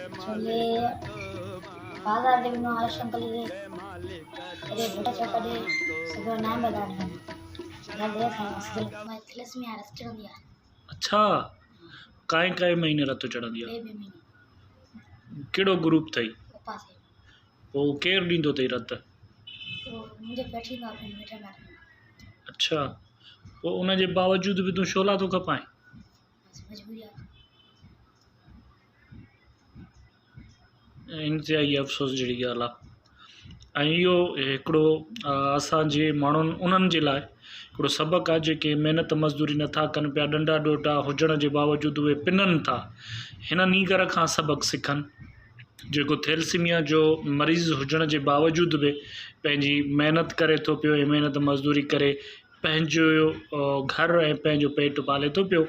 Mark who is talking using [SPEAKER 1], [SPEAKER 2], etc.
[SPEAKER 1] छोले बाजार दे बिनो आश अंकल दे अरे बेटा चौका दे सगळं नाम बता दे ना दे सांग मैं थ्लेस में अरेस्ट कर दिया।
[SPEAKER 2] अच्छा काए काए महीने रत चढ़ंदी आहे?
[SPEAKER 1] बे महीने
[SPEAKER 2] कहिड़ो ग्रुप अथई?
[SPEAKER 1] पप्पा से
[SPEAKER 2] पोइ केरु ॾींदो अथई रत?
[SPEAKER 1] तो मुझे बैठी ना अपने मीठे में
[SPEAKER 2] अच्छा पोइ उन जे बावजूद बि तूं छोला थो खपाएं?
[SPEAKER 1] बस मजबूरी है।
[SPEAKER 2] इंतिहाई अफ़सोस जहिड़ी ॻाल्हि आहे। ऐं इहो हिकिड़ो असांजे माण्हुनि उन्हनि जे लाइ हिकिड़ो सबक़ु आहे जेके महिनत मज़दूरी नथा कनि पिया, डंडा ॾोटा हुजण जे बावजूदु उहे पिननि था। हिन नीगर खां सबक़ु सिखनि जेको थैलेसीमिया जो मरीज़ हुजण जे बावजूदु बि पंहिंजी महिनत करे थो पियो ऐं महिनत मज़दूरी करे पंहिंजो घर ऐं पंहिंजो पेट पाले थो पियो।